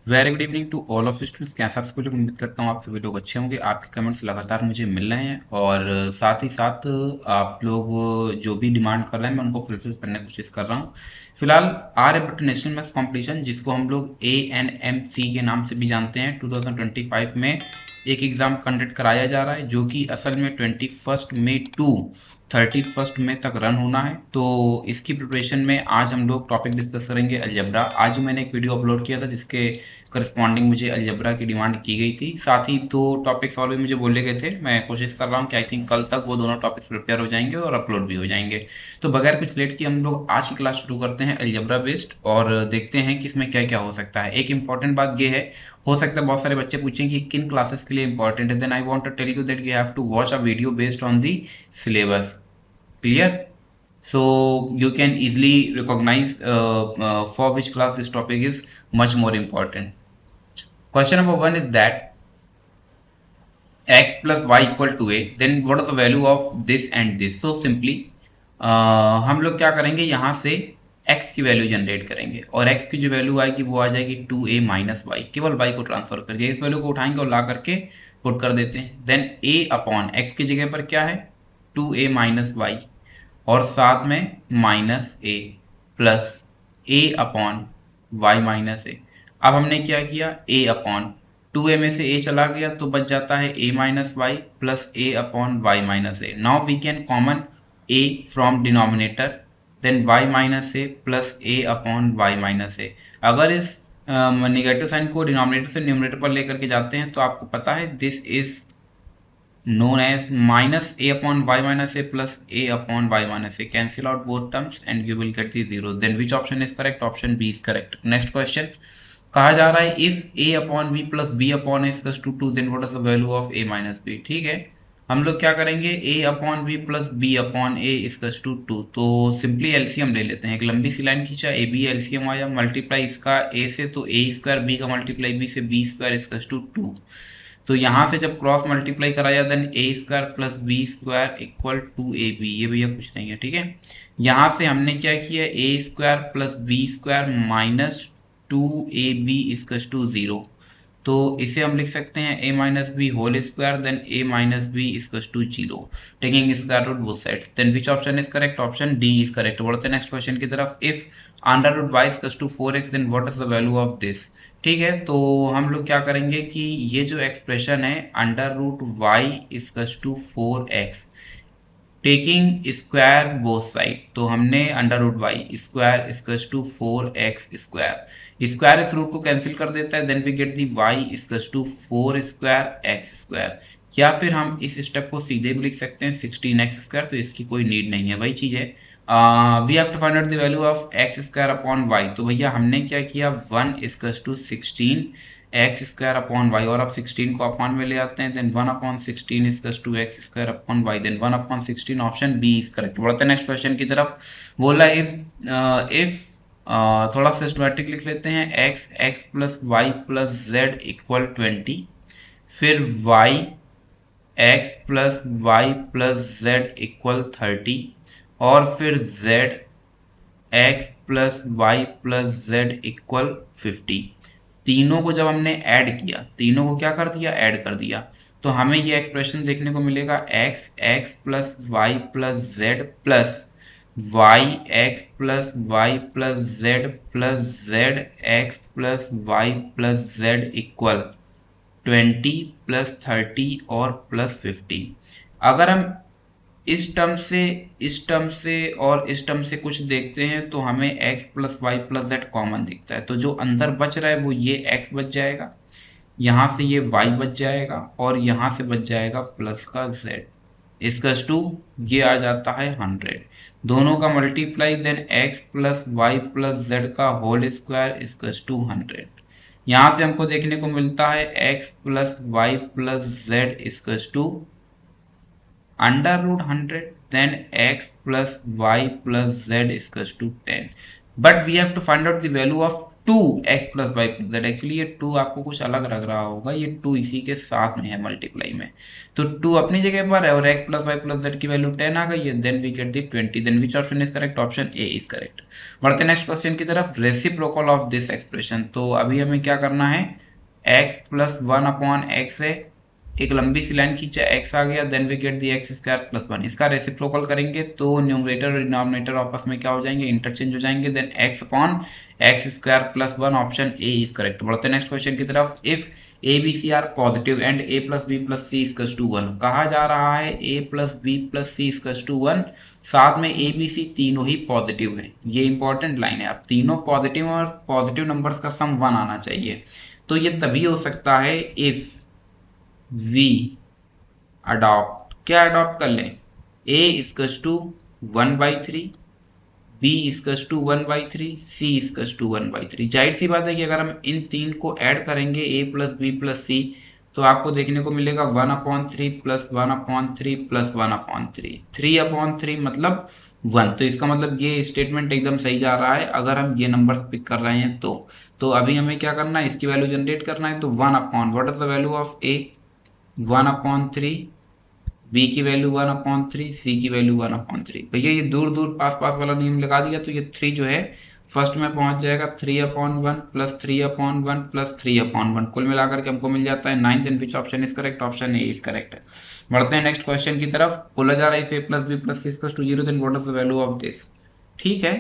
Very good evening to all of students. कैसा आप सभी लोग? उम्मीद करता हूँ आप सभी लोग अच्छे होंगे। आपके कमेंट्स लगातार मुझे मिल रहे हैं और साथ ही साथ आप लोग जो भी डिमांड कर रहे हैं मैं उनको फुलफिल करने की कोशिश कर रहा हूँ। फिलहाल आर्यभट्ट नेशनल मैथ्स कॉम्पिटिशन, जिसको हम लोग ANMC के नाम से भी जानते हैं, 2025 में एक एग्जाम कंडक्ट कराया जा रहा है जो कि असल में 21 मई टू 31 मई तक रन होना है। तो इसकी प्रिपरेशन में आज हम लोग टॉपिक डिस्कस करेंगे अलजेब्रा। आज मैंने एक वीडियो अपलोड किया था जिसके करस्पॉन्डिंग मुझे अलजेब्रा की डिमांड की गई थी। साथ ही दो टॉपिक्स और भी मुझे बोले गए थे। मैं कोशिश कर रहा हूँ कि आई थिंक कल तक वो दोनों टॉपिक्स प्रिपेयर हो जाएंगे और अपलोड भी हो जाएंगे। तो बगैर कुछ लेट किए हम लोग आज की क्लास शुरू करते हैं अलजेब्रा बेस्ड और देखते हैं कि इसमें क्या क्या हो सकता है। एक इंपॉर्टेंट बात ये है, हो सकता है बहुत सारे बच्चे पूछें कि किन क्लासेस के लिए इंपॉर्टेंट है। Then I want to tell you that you have to watch a video based on the syllabus. Clear? So you can easily recognize for which class this topic is much more important. Question number one is that x plus y equal to a, then what is the value of this and this? So simply हम लोग क्या करेंगे, यहाँ से x की value generate करेंगे और x की जो वैल्यू आएगी वो आ जाएगी 2a माइनस वाई। केवल y को ट्रांसफर करके इस वैल्यू को उठाएंगे और ला करके पुट कर देते हैं। देन a अपॉन x की जगह पर क्या है 2a माइनस वाई और साथ में minus a plus a upon y minus ए। अब हमने क्या किया, ए अपॉन 2a में से a चला गया तो बच जाता है a minus y plus a upon y minus a. Now we can common a from denominator, then y minus a plus a upon y minus a. अगर इस निगेटिव साइन को डिनोमिनेटर से न्यूमरेटर पर लेकर के जाते हैं तो आपको पता है this is known as minus a upon y minus a plus a upon y minus a. Cancel out both terms and you will get the zero. Then which option is correct? Option B is correct. Next question, कहा जा रहा है if a upon b plus b upon a is equals to 2 then what is the value of a minus b? ठीक है, हम लोग क्या करेंगे, a upon b plus b upon a equals to 2। तो सिंपली एलसीएम ले लेते हैं। एक लंबी सी लाइन खींचा, ए बी एलसीएम आया, मल्टीप्लाई इसका a से तो a स्क्वायर b का मल्टीप्लाई b से b स्क्वायर इजकल्स टू 2। तो यहां से जब क्रॉस मल्टीप्लाई कराया then A square plus B square equal to A B. ये भैया कुछ नहीं है, ठीक है। यहां से हमने क्या किया, a square plus B square minus 2ab equal to 0। तो इसे हम लिख सकते हैं a minus b whole square then a minus b equal to 0, taking square root both sides. Then which option is correct? Option D is correct. बढ़ते हैं next question की तरफ। If under root Y equal to 4x then what is the value of this? ठीक है, तो हम लोग क्या करेंगे कि ये जो एक्सप्रेशन है under root Y equal to 4x taking square both side, तो हमने under root Y square equals to 4x square, square इस रूट को कैंसिल कर देता है, then we get the y equals to 4 square x square. या फिर हम इस स्टेप को सीधे भी लिख सकते हैं 16x स्क्वायर, तो इसकी कोई नीड नहीं है। वही चीज है, we have to find out the value of x square upon y। तो भैया हमने क्या किया, 1 equals to 16 X square upon Y, और आप 16 को अपॉन में ले आते हैं, then 1 upon 16 equals to X square upon Y, then 1 upon 16। Option B is correct. बढ़ते हैं नेक्स्ट क्वेश्चन की तरफ। बोला इफ थोड़ा सिस्टमैटिक लिख लेते हैं, x plus y plus z equal 20, फिर y x plus y plus z equal 30, और फिर z x plus y plus z equal 50। तीनों को जब हमने ऐड किया, तीनों को क्या कर दिया, ऐड कर दिया, तो हमें ये एक्सप्रेशन देखने को मिलेगा x plus y plus z plus y x plus y plus z plus z x plus y plus z equal 20 plus 30 और प्लस 50। अगर हम इस टर्म से और इस टर्म से कुछ देखते हैं तो हमें x plus y plus z common दिखता है, तो जो अंदर बच रहा है वो ये x बच जाएगा, यहाँ से ये y बच जाएगा और यहाँ से बच जाएगा प्लस का z इक्वल्स टू ये आ जाता है 100। दोनों का multiply then x plus y plus z का होल स्क्वायर इक्वल्स टू 100। यहाँ से हमको देखने को मिलता है x plus y plus z equals to under root 100, then x plus y plus z equals to 10। But we have to find out the value of 2x plus y plus z. Actually ये 2 आपको कुछ अलग लग रहा होगा, ये 2 इसी के साथ में है मल्टीप्लाई में, तो 2 अपनी जगह पर है और x plus y plus z की वैल्यू 10 आ गई है। Then we get the 20। Then which option is correct? Option A is correct. बढ़ते नेक्स्ट क्वेश्चन की तरफ, रेसिप्रोकल ऑफ दिस एक्सप्रेशन। तो अभी हमें क्या करना है, x प्लस 1 अपॉन एक्स है, एक लंबी सी लाइन खींचा, x आ गया, then we get the x square plus 1। इसका रेसिप्रोकल करेंगे तो न्यूमरेटर और डिनोमिनेटर आपस में क्या हो जाएंगे, इंटरचेंज हो जाएंगे। Then x upon x square plus 1, option A is correct. बढ़ते हैं नेक्स्ट क्वेश्चन की तरफ, if a b c are positive and a plus b plus c equals to 1। कहा जा रहा है a plus b plus c equals to 1, साथ में a b c तीनों ही पॉजिटिव है। ये इंपॉर्टेंट लाइन है, अब तीनों पॉजिटिव और पॉजिटिव नंबर्स का सम 1 आना चाहिए। तो ये तभी हो सकता है इफ वी अडॉप्ट, क्या अडॉप्ट कर लें, a equals to 1/3, b equals to 1/3, c equals to 1/3। जाहिर सी बात है कि अगर हम इन तीन को ऐड करेंगे a प्लस बी प्लस सी, तो आपको देखने को मिलेगा 1/3 प्लस 1/3 प्लस 1/3, 3/3 मतलब 1। तो इसका मतलब ये स्टेटमेंट एकदम सही जा रहा है अगर हम ये नंबर्स पिक कर रहे हैं तो अभी हमें क्या करना है, इसकी वैल्यू जनरेट करना है। तो 1 upon what is the value of a, 1/3, b की वैल्यू 1/3, c की वैल्यू 1/3। भैया ये दूर दूर पास पास वाला नियम लगा दिया तो ये 3 जो है फर्स्ट में पहुंच जाएगा, 3/1 प्लस 3/1 प्लस 3/1, कुल मिलाकर के हमको मिल जाता है 9। Then which option is correct? Option A is correct. बढ़ते हैं नेक्स्ट क्वेश्चन की तरफ, बोला जा रहा है if a plus b plus c equals to 0 then what is the value of this. ठीक है,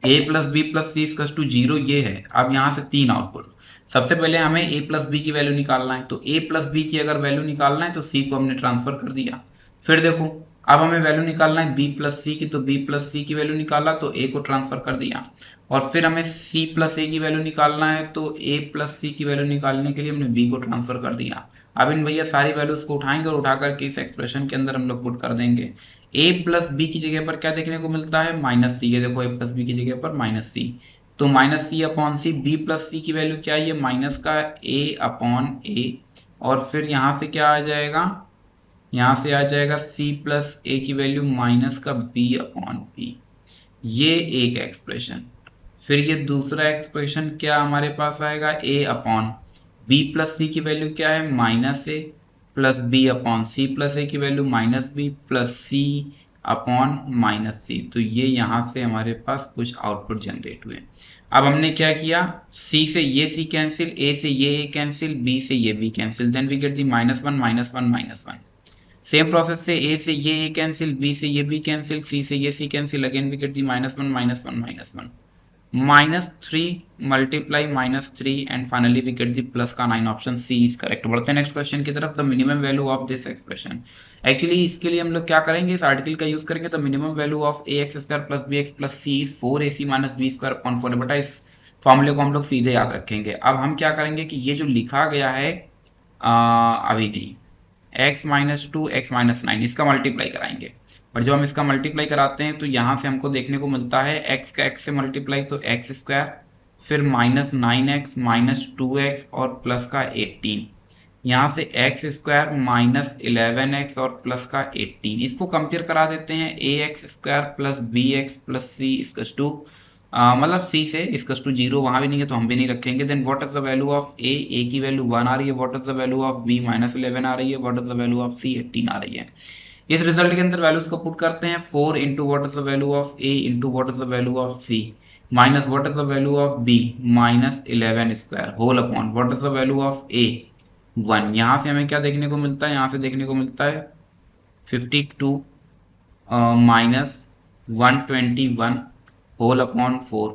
a plus b plus c equals to 0 ये है। अब यहाँ से तीन आउटपुट, सबसे पहले हमें a प्लस बी की वैल्यू निकालना है, तो a प्लस बी की अगर वैल्यू निकालना है तो c को हमने ट्रांसफर कर दिया। फिर देखो अब हमें वैल्यू निकालना है b प्लस सी की, तो b प्लस सी की वैल्यू निकाला तो a को ट्रांसफर कर दिया। और फिर हमें c प्लस a की वैल्यू निकालना है, तो a प्लस सी की वैल्यू निकालने के लिए हमने b को ट्रांसफर कर दिया। अब इन भैया सारी वैल्यूज को उठाएंगे और उठा करके इस एक्सप्रेशन के अंदर हम लोग पुट कर देंगे। a प्लस बी की जगह पर क्या देखने को मिलता है, माइनस सी। ये देखो a प्लस बी की जगह पर माइनस सी, तो माइनस सी अपॉन सी, बी प्लस सी की वैल्यू क्या है, ये माइनस का a अपॉन ए, और फिर यहाँ से क्या आ जाएगा, यहाँ से आ जाएगा c प्लस ए की वैल्यू माइनस का b अपॉन बी। ये एक एक्सप्रेशन। फिर ये दूसरा एक्सप्रेशन क्या हमारे पास आएगा, a upon b plus c की वैल्यू क्या है, minus a plus b upon c plus a की value minus b plus c upon minus c. तो ये यहाँ से हमारे पास कुछ आउटपुट जनरेट हुए। अब हमने क्या किया, c से ये c कैंसिल, a से ये a कैंसिल, b से ये b cancel, then we get the -1 -1 -1। Same process से a से ये a कैंसिल, b से ये b कैंसिल, c से ये c cancel, again we get the -1 -1 -1 -3 multiply -3 and finally we get the plus का 9, ऑप्शन सी इज करेक्ट। बढ़ते हैं नेक्स्ट क्वेश्चन की तरफ, the minimum value of this expression. Actually इसके लिए हम लोग क्या करेंगे, इस आर्टिकल का यूज करेंगे। तो minimum value of ax² plus bx plus c is 4ac minus b square upon 4। बेटा इस फॉर्मूले को हम लोग सीधे याद रखेंगे। अब हम क्या करेंगे कि ये जो लिखा गया है अभी नहीं, x माइनस 2 x माइनस 9, इसका मल्टीप्लाई कराएंगे। और जब हम इसका मल्टीप्लाई कराते हैं तो यहाँ से हमको देखने को मिलता है x का x से मल्टीप्लाई तो x स्क्वायर, फिर -9x माइनस 2x और प्लस का 18, यहाँ से x स्क्वायर माइनस 11x और प्लस का 18। इसको कंपेयर करा देते हैं, ax square plus bx plus c equals to मतलब c से इक्वल्स टू 0, वहां भी नहीं है तो हम भी नहीं रखेंगे। Then what is the value of a की वैल्यू 1 आ रही है, what is the value of b -11 आ रही है, what is the value of c 18 आ रही है। इस रिजल्ट के अंदर वैल्यूज को पुट करते हैं, 4 into what is the value of a into what is the value of c minus what is the value of b -11 square whole upon what is the value of a 1। यहाँ से हमें क्या देखने को मिलता है, यहाँ से देखने को मिलता है 52 minus 121 whole upon 4,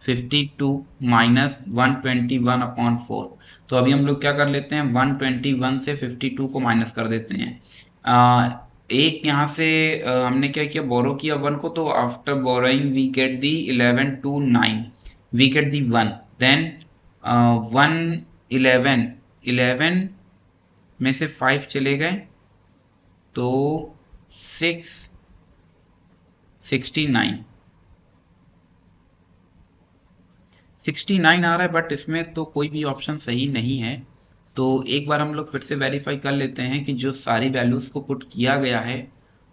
52 minus 121 upon 4। तो अभी हम लोग क्या कर लेते हैं, 121 से 52 को माइनस कर देते हैं। एक यहाँ से हमने क्या किया, बोरो किया 1 को, तो after borrowing we get the 11 to 9, we get the 1, then 11 में से 5 चले गए तो 69 आ रहा है, बट इसमें तो कोई भी ऑप्शन सही नहीं है। तो एक बार हम लोग फिर से वेरीफाई कर लेते हैं कि जो सारी वैल्यूज को पुट किया गया है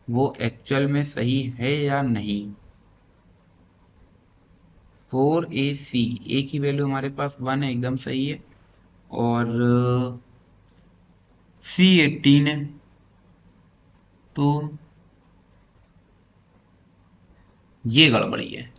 वो एक्चुअल में सही है या नहीं। 4AC, ए की वैल्यू हमारे पास 1 है, एकदम सही है। और C 18 है, तो ये गड़बड़ी है।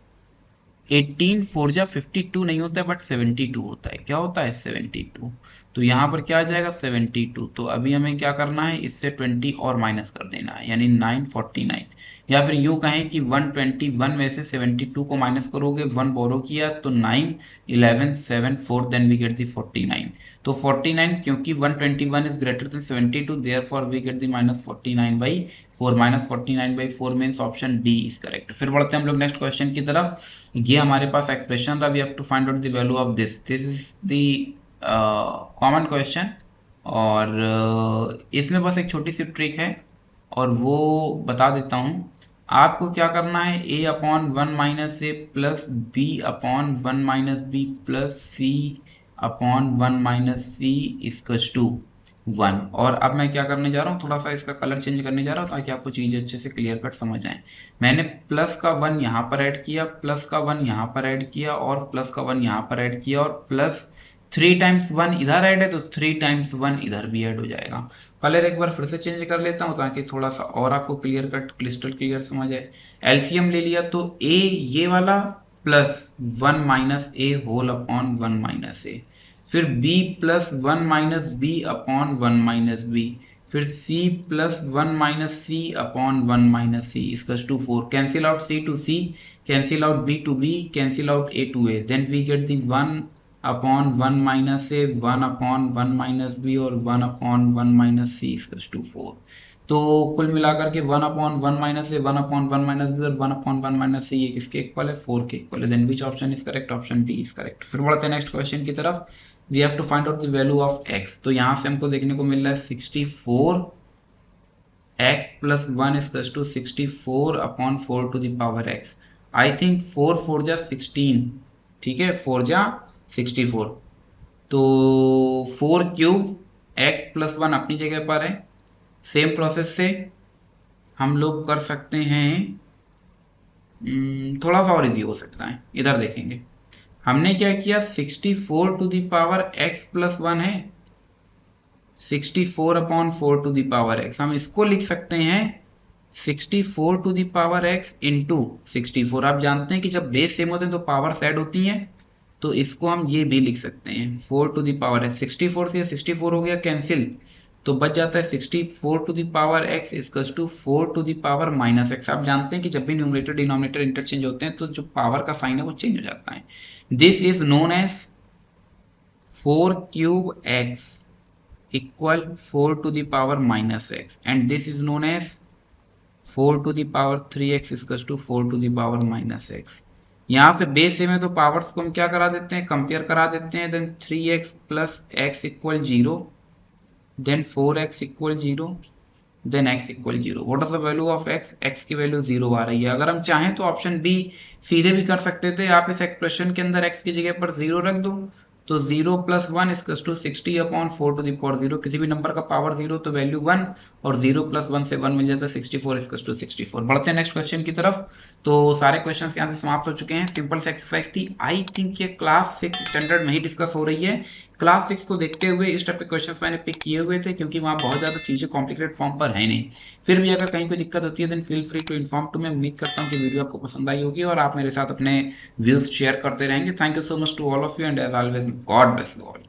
18 फोर जा 52 नहीं होता है, बट 72 होता है। क्या होता है? 72। तो यहाँ पर क्या आ जाएगा? 72। तो अभी हमें क्या करना है, इससे 20 और माइनस कर देना है, यानी 949। या फिर यूँ कहें कि 121 में से 72 को माइनस करोगे, 1 बोरो किया तो 9 11 7 4, देन वी गेट दी 49। तो 49, क्योंकि 121 is greater than 72, therefore we get the -49/4। -49/4 means option D is correct. फिर बढ़ते हैं हम लोग नेक्स्ट क्वेश्चन की तरफ। ये हमारे पास एक्सप्रेशन रहा, we have to find out the value of this is the common question. और इसमें बस एक छोटी सी ट्रिक है, और वो बता देता हूँ। आपको क्या करना है, a upon 1 minus a plus b upon 1 minus b plus c upon 1 minus c equals to 1। और अब मैं क्या करने जा रहा हूँ, थोड़ा सा इसका कलर चेंज करने जा रहा हूँ ताकि आपको चीजें अच्छे से क्लियर कट समझ आए। मैंने प्लस का 1 यहाँ पर ऐड किया, प्लस का 1 यहाँ पर ऐड किया, और प्लस का 1 यहाँ पर ऐड किया, और प्लस 3 टाइम्स 1 इधर ऐड है तो 3 टाइम्स 1 इधर भी ऐड हो जाएगा। कलर एक बार फिर से चेंज कर लेता हूँ ताकि थोड़ा सा और आपको क्लियर कट क्रिस्टल क्लियर समझ आए। एलसीएम ले लिया तो a ये वाला plus 1 minus a whole upon 1 minus a, फिर b plus 1 minus b upon 1 minus b, फिर c plus 1 minus c upon 1 minus c equals to 4। Cancel out c to c, cancel out b to b, cancel out a to a, then we get the 1 upon 1 minus a, 1 upon 1 minus b, और 1 upon 1 minus c equals to 4। तो कुल मिलाकर के 1 upon 1 minus a, 1 upon 1 minus b और 1 upon 1 minus सी, ये किसके equal है? 4 के इक्वल है। Then which option is correct? Option D is correct. फिर बढ़ते हैं नेक्स्ट क्वेश्चन की तरफ। We have to find out the value of x। तो यहाँ से हमको देखने को मिल रहा है 64 x plus 1 is to 64 upon 4 to the power x। I think 4 4 जा 16, ठीक है, 4 जा 64। तो 4 क्यूब x प्लस 1 अपनी जगह पर है। सेम प्रोसेस से हम लोग कर सकते हैं, थोड़ा सा और इजी हो सकता है। इधर देखेंगे, हमने क्या किया, 64 to the power x plus 1 है, 64 upon 4 to the power x। हम इसको लिख सकते हैं 64 to the power x into 64। आप जानते हैं कि जब बेस सेम होते हैं तो पावर ऐड होती हैं, तो इसको हम ये भी लिख सकते हैं 4 टू द पावर x। 64 से 64 हो गया कैंसिल, तो बच जाता है 64 to the power x equals to 4 to the power minus x। आप जानते हैं कि जब भी न्यूमरेटर डिनोमिनेटर इंटरचेंज होते हैं तो जो पावर का साइन है वो चेंज हो जाता है। This is known as 4 cube x equal 4 to the power minus x, and this is known as 4 to the power 3x equals to 4 to the power minus x। यहाँ से base same है तो powers को हम क्या करा देते हैं, कंपेयर करा देते हैं। Then 3x plus x equal 0, then 4x equal 0, then x equal 0। what is the value of x? x की वैल्यू 0 आ रही है। अगर हम चाहें तो ऑप्शन बी सीधे भी कर सकते थे, आप इस एक्सप्रेशन के अंदर x की जगह पर 0 रख दो, तो 0 plus 1 equals to 60 upon 4 to the power 0। किसी भी नंबर का पावर 0 तो वैल्यू 1, और 0 प्लस 1 से 1 मिल जाता है 64 इक्वल्स टू 64। बढ़ते हैं नेक्स्ट क्वेश्चन की तरफ। तो सारे क्वेश्चन यहाँ से समाप्त हो चुके हैं। सिंपल से एक्सरसाइज थी, आई थिंक ये क्लास 6 स्टैंडर्ड में ही डिस्कस हो रही है। क्लास 6 को देखते हुए इस टाइप के क्वेश्चंस मैंने पिक किए हुए थे, क्योंकि वहाँ बहुत ज़्यादा चीज़ें कॉम्प्लिकेटेड फॉर्म पर है नहीं। फिर भी अगर कहीं कोई दिक्कत होती है then feel free to inform to. मैं उम्मीद करता हूँ कि वीडियो आपको पसंद आई होगी और आप मेरे साथ अपने व्यूज शेयर करते रहेंगे। Thank you so much to all of you, and as always God bless you all.